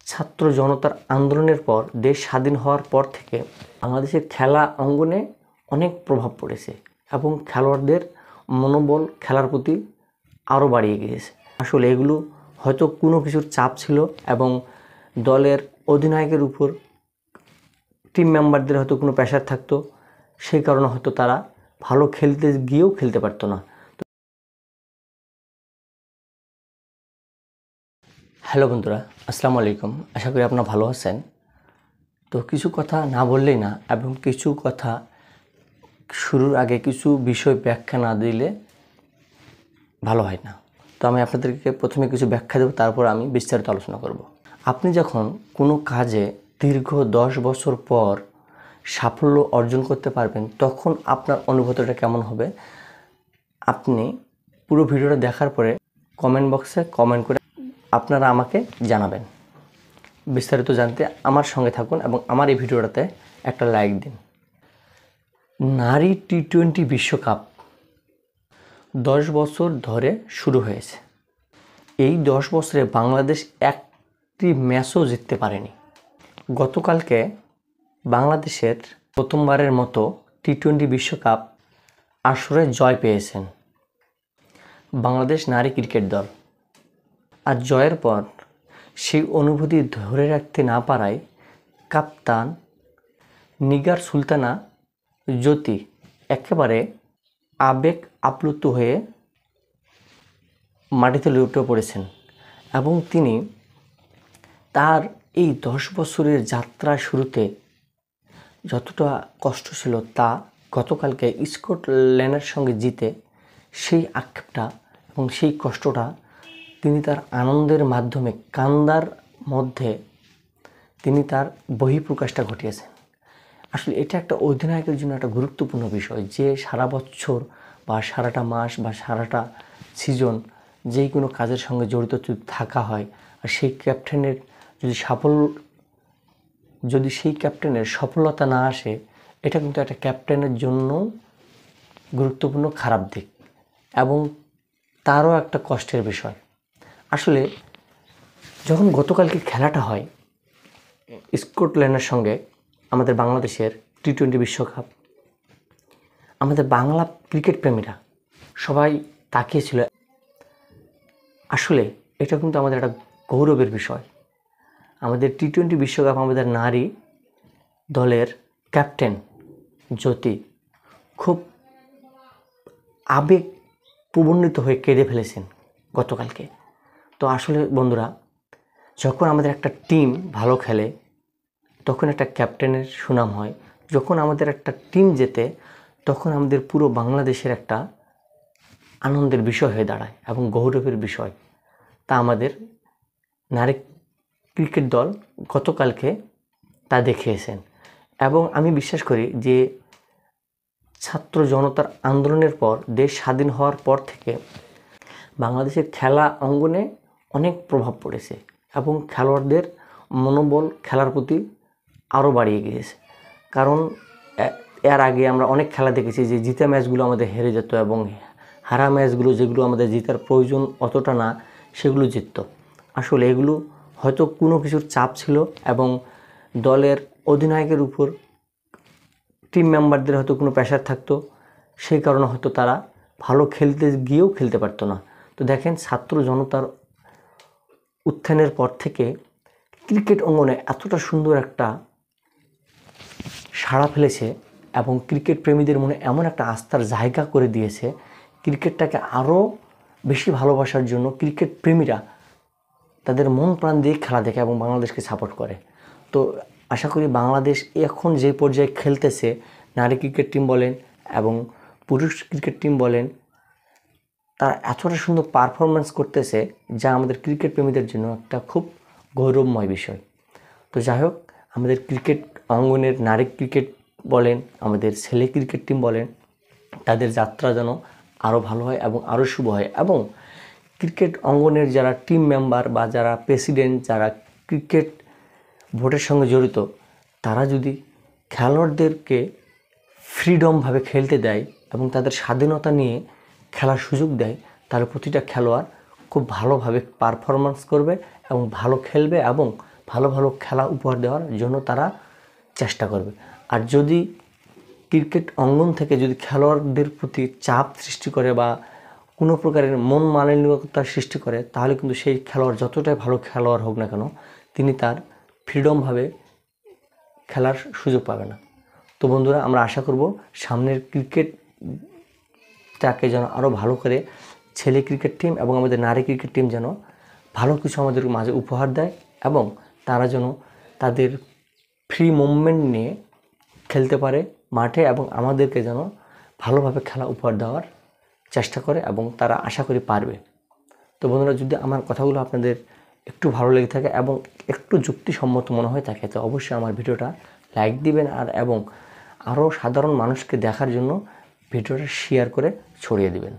ছাত্র জনতার আন্দোলনের পর দেশ স্বাধীন হওয়ার পর থেকে বাংলাদেশের খেলা অঙ্গনে অনেক প্রভাব পড়েছে এবং খেলোয়াড়দের মনোবল খেলার প্রতি আরও বাড়িয়ে গিয়েছে। আসলে এগুলো হয়তো কোনো কিছুর চাপ ছিল এবং দলের অধিনায়কের উপর টিম মেম্বারদের হয়তো কোনো প্রেশার থাকতো, সেই কারণে হয়তো তারা ভালো খেলতে গিয়েও খেলতে পারতো না। হ্যালো বন্ধুরা, আসসালামু আলাইকুম। আশা করি আপনারা ভালো আছেন। তো কিছু কথা না বললেই না এবং কিছু কথা শুরুর আগে কিছু বিষয় ব্যাখ্যা না দিলে ভালো হয় না। তো আমি আপনাদেরকে প্রথমে কিছু ব্যাখ্যা দেব, তারপর আমি বিস্তারিত আলোচনা করব। আপনি যখন কোনো কাজে দীর্ঘ 10 বছর পর সাফল্য অর্জন করতে পারবেন, তখন আপনার অনুভূতিটা কেমন হবে আপনি পুরো ভিডিওটা দেখার পরে কমেন্ট বক্সে কমেন্ট করে আপনারা আমাকে জানাবেন। বিস্তারিত জানতে আমার সঙ্গে থাকুন এবং আমার এই ভিডিওটাতে একটা লাইক দিন। নারী টি-20 বিশ্বকাপ 10 বছর ধরে শুরু হয়েছে। এই 10 বছরে বাংলাদেশ একটি ম্যাচও জিততে পারেনি। গতকালকে বাংলাদেশের প্রথমবারের মতো টি-20 বিশ্বকাপ আসরে জয় পেয়েছেন বাংলাদেশ নারী ক্রিকেট দল। আর জয়ের পর সেই অনুভূতি ধরে রাখতে না পারায় কাপ্তান নিগার সুলতানা জ্যোতি একেবারে আবেগ আপ্লুত হয়ে মাটিতে লুটে পড়েছেন এবং তিনি তার এই 10 বছরের যাত্রা শুরুতে যতটা কষ্ট ছিল তা গতকালকে স্কটল্যান্ডের সঙ্গে জিতে সেই আক্ষেপটা এবং সেই কষ্টটা তিনি তার আনন্দের মাধ্যমে কান্দার মধ্যে তিনি তার বহিঃপ্রকাশটা ঘটিয়েছেন। আসলে এটা একটা অধিনায়কের জন্য একটা গুরুত্বপূর্ণ বিষয়, যে সারা বছর বা সারাটা মাস বা সারাটা সিজন যেই কোনো কাজের সঙ্গে জড়িত থাকা হয়, আর সেই ক্যাপ্টেনের যদি সেই ক্যাপ্টেনের সফলতা না আসে, এটা কিন্তু একটা ক্যাপ্টেনের জন্য গুরুত্বপূর্ণ খারাপ দিক এবং তারও একটা কষ্টের বিষয়। আসলে যখন গতকালকে খেলাটা হয় স্কটল্যান্ডের সঙ্গে আমাদের বাংলাদেশের টি-20 বিশ্বকাপ, আমাদের বাংলা ক্রিকেট প্রেমীরা সবাই তাকিয়েছিল। আসলে এটা কিন্তু আমাদের একটা গৌরবের বিষয়। আমাদের টি-20 বিশ্বকাপ আমাদের নারী দলের ক্যাপ্টেন জ্যোতি খুব আবেগ প্রবণিত হয়ে কেঁদে ফেলেছেন গতকালকে। তো আসলে বন্ধুরা, যখন আমাদের একটা টিম ভালো খেলে তখন একটা ক্যাপ্টেনের সুনাম হয়। যখন আমাদের একটা টিম জেতে তখন আমাদের পুরো বাংলাদেশের একটা আনন্দের বিষয় হয়ে দাঁড়ায় এবং গৌরবের বিষয়। তা আমাদের নারী ক্রিকেট দল গতকালকে তা দেখিয়েছেন এবং আমি বিশ্বাস করি যে ছাত্র জনতার আন্দোলনের পর দেশ স্বাধীন হওয়ার পর থেকে বাংলাদেশের খেলা অঙ্গনে অনেক প্রভাব পড়েছে এবং খেলোয়াড়দের মনোবল খেলার প্রতি আরও বাড়িয়ে গিয়েছে। কারণ এর আগে আমরা অনেক খেলা দেখেছি যে জিতা ম্যাচগুলো আমাদের হেরে যেত এবং হারা ম্যাচগুলো যেগুলো আমাদের জেতার প্রয়োজন অতটা না, সেগুলো জিতত। আসলে এগুলো হয়তো কোনো কিছুর চাপ ছিল এবং দলের অধিনায়কের উপর টিম মেম্বারদের হয়তো কোনো প্রেশার থাকতো, সেই কারণে হয়তো তারা ভালো খেলতে গিয়েও খেলতে পারতো না। তো দেখেন, ছাত্র জনতার উত্থানের পর থেকে ক্রিকেট অঙ্গনে এতটা সুন্দর একটা সাড়া ফেলেছে এবং ক্রিকেট প্রেমীদের মনে এমন একটা আস্থার জায়গা করে দিয়েছে, ক্রিকেটটাকে আরও বেশি ভালোবাসার জন্য ক্রিকেট প্রেমীরা তাদের মন প্রাণ দিয়ে খেলা দেখে এবং বাংলাদেশকে সাপোর্ট করে। তো আশা করি বাংলাদেশ এখন যে পর্যায়ে খেলতেছে, নারী ক্রিকেট টিম বলেন এবং পুরুষ ক্রিকেট টিম বলেন, তারা এতটা সুন্দর পারফরমেন্স করতেছে যা আমাদের ক্রিকেট প্রেমীদের জন্য একটা খুব গৌরবময় বিষয়। তো যাই হোক, আমাদের ক্রিকেট অঙ্গনের নারী ক্রিকেট বলেন, আমাদের ছেলে ক্রিকেট টিম বলেন, তাদের যাত্রা যেন আরও ভালো হয় এবং আরও শুভ হয় এবং ক্রিকেট অঙ্গনের যারা টিম মেম্বার বা যারা প্রেসিডেন্ট, যারা ক্রিকেট ভোটের সঙ্গে জড়িত, তারা যদি খেলোয়াড়দেরকে ফ্রিডমভাবে খেলতে দেয় এবং তাদের স্বাধীনতা নিয়ে খেলার সুযোগ দেয়, তাহলে প্রতিটা খেলোয়াড় খুব ভালোভাবে পারফরমেন্স করবে এবং ভালো খেলবে এবং ভালো ভালো খেলা উপহার দেওয়ার জন্য তারা চেষ্টা করবে। আর যদি ক্রিকেট অঙ্গন থেকে যদি খেলোয়াড়দের প্রতি চাপ সৃষ্টি করে বা কোনো প্রকারের মন মালিন্যতার সৃষ্টি করে, তাহলে কিন্তু সেই খেলোয়াড় যতটাই ভালো খেলোয়াড় হোক না কেন, তিনি তার ফ্রিডমভাবে খেলার সুযোগ পাবে না। তো বন্ধুরা, আমরা আশা করব সামনের ক্রিকেটটাকে যেন আরও ভালো করে ছেলে ক্রিকেট টিম এবং আমাদের নারী ক্রিকেট টিম যেন ভালো কিছু আমাদের মাঝে উপহার দেয় এবং তারা যেন তাদের ফ্রি মুভমেন্ট নিয়ে খেলতে পারে মাঠে এবং আমাদেরকে যেন ভালোভাবে খেলা উপহার দেওয়ার চেষ্টা করে এবং তারা আশা করি পারবে। তো বন্ধুরা, যদি আমার কথাগুলো আপনাদের একটু ভালো লেগে থাকে এবং একটু যুক্তিসম্মত মনে হয়ে থাকে, তো অবশ্যই আমার ভিডিওটা লাইক দিবেন এবং আরও সাধারণ মানুষকে দেখার জন্য ভিডিওটা শেয়ার করে ছড়িয়ে দিবেন।